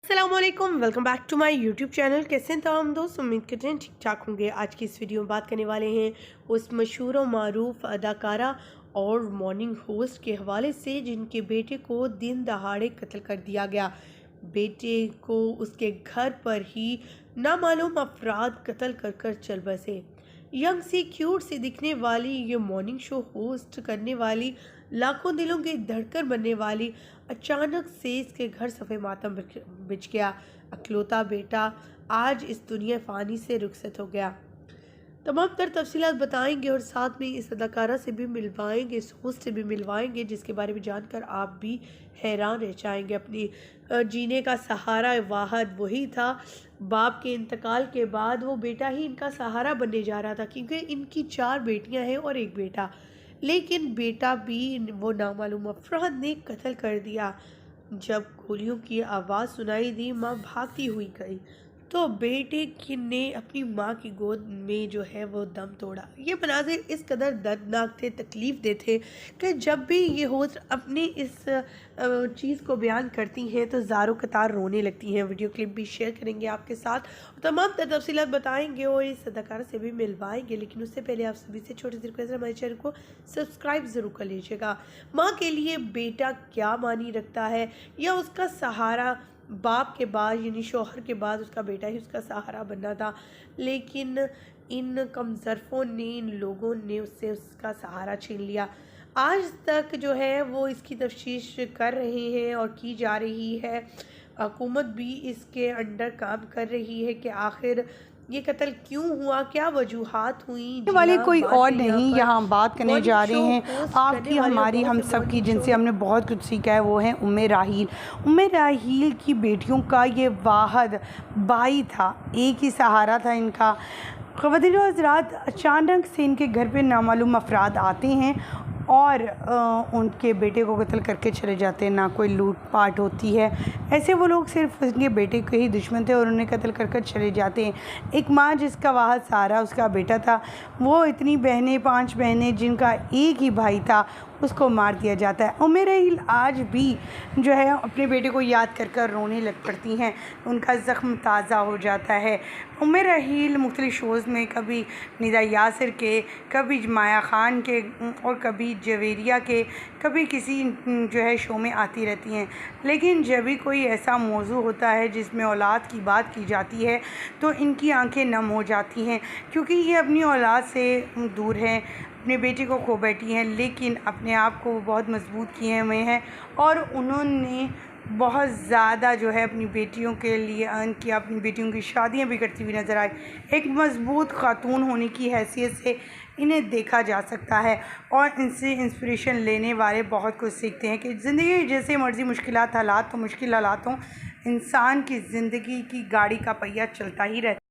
अस्सलामुअलैकुम, welcome back to my YouTube channel. कैसे हैं तमाम दोस्त? उम्मीद करते हैं ठीक ठाक होंगे। आज की इस वीडियो में बात करने वाले हैं उस मशहूर और मारूफ अदाकारा और मॉर्निंग होस्ट के हवाले से जिनके बेटे को दिन दहाड़े कत्ल कर दिया गया। बेटे को उसके घर पर ही नामालूम अफराद कत्ल कर कर चल बसे। यंग सी क्यूट सी दिखने वाली ये मॉर्निंग शो होस्ट करने वाली, लाखों दिलों की धड़कन बनने वाली, अचानक से इसके घर सफ़े मातम बिछ गया। अकलौता बेटा आज इस दुनिया फ़ानी से रुखसत हो गया। तमाम तर तफसीलात बताएंगे और साथ में इस अदाकारा से भी मिलवाएंगे, इस होस्ट से भी मिलवाएंगे जिसके बारे में जानकर आप भी हैरान रह जाएंगे। अपनी जीने का सहारा वाहद वही था। बाप के इंतकाल के बाद वो बेटा ही इनका सहारा बनने जा रहा था, क्योंकि इनकी 4 बेटियां हैं और एक बेटा, लेकिन बेटा भी वो नामालूम अफराद ने कत्ल कर दिया। जब गोलियों की आवाज़ सुनाई दी, माँ भागती हुई गई तो बेटे की ने अपनी माँ की गोद में जो है वो दम तोड़ा। ये मनाज़िर इस कदर दर्दनाक थे, तकलीफ़ दे थे कि जब भी ये होस्ट अपनी इस चीज़ को बयान करती हैं तो ज़ारों कतार रोने लगती हैं। वीडियो क्लिप भी शेयर करेंगे आपके साथ और तमाम तफसीलात बताएंगे और इस अदाकारा से भी मिलवाएंगे। लेकिन उससे पहले आप सभी से छोटी सी रिक्वेस्ट है, हमारे चैनल को सब्सक्राइब ज़रूर कर लीजिएगा। माँ के लिए बेटा क्या मानी रखता है, या उसका सहारा बाप के बाद यानी शौहर के बाद उसका बेटा ही उसका सहारा बनना था, लेकिन इन कमज़रफ़ों ने, इन लोगों ने उससे उसका सहारा छीन लिया। आज तक जो है वो इसकी तफ्तीश कर रहे हैं और की जा रही है। हुकूमत भी इसके अंडर काम कर रही है कि आखिर ये कत्ल क्यों हुआ, क्या वजूहात हुई। वाले कोई और नहीं, यहाँ हम बात करने जा रहे हैं आपकी, हमारी, हम सब की, जिनसे हमने बहुत कुछ सीखा है। वो हैं उम्मे राहील। उम्मे राहील की बेटियों का ये वाहद भाई था, एक ही सहारा था इनका। ख़वातीन और हज़रात, अचानक से इनके घर पे नामालूम अफराद आते हैं और उनके बेटे को कत्ल करके चले जाते हैं। ना कोई लूट पाट होती है, ऐसे वो लोग सिर्फ उनके बेटे के ही दुश्मन थे और उन्हें कत्ल कर कर चले जाते हैं। एक माँ जिसका वाहद सहारा उसका बेटा था, वो इतनी बहनें, 5 बहनें जिनका एक ही भाई था, उसको मार दिया जाता है। उम्मे राहील आज भी जो है अपने बेटे को याद कर कर रोने लग पड़ती हैं, उनका ज़ख्म ताज़ा हो जाता है। उम्मे राहील मुख्तलिफ़ शोज़ में, कभी निदा यासिर के, कभी माया ख़ान के और कभी जवेरिया के, कभी किसी जो है शो में आती रहती हैं। लेकिन जब भी कोई ऐसा मौजू होता है जिसमें औलाद की बात की जाती है तो इनकी आंखें नम हो जाती हैं, क्योंकि ये अपनी औलाद से दूर हैं, अपने बेटे को खो बैठी हैं, लेकिन अपने आप को बहुत मजबूत किए हुए हैं और उन्होंने बहुत ज़्यादा जो है अपनी बेटियों के लिए अर्न किया, अपनी बेटियों की शादियां भी करती हुई नज़र आई। एक मजबूत खातून होने की हैसियत से इन्हें देखा जा सकता है और इनसे इंस्पिरेशन लेने वाले बहुत कुछ सीखते हैं कि ज़िंदगी जैसे मर्ज़ी मुश्किलात हालात तो मुश्किल हालातों, इंसान की ज़िंदगी की गाड़ी का पहिया चलता ही रहता है।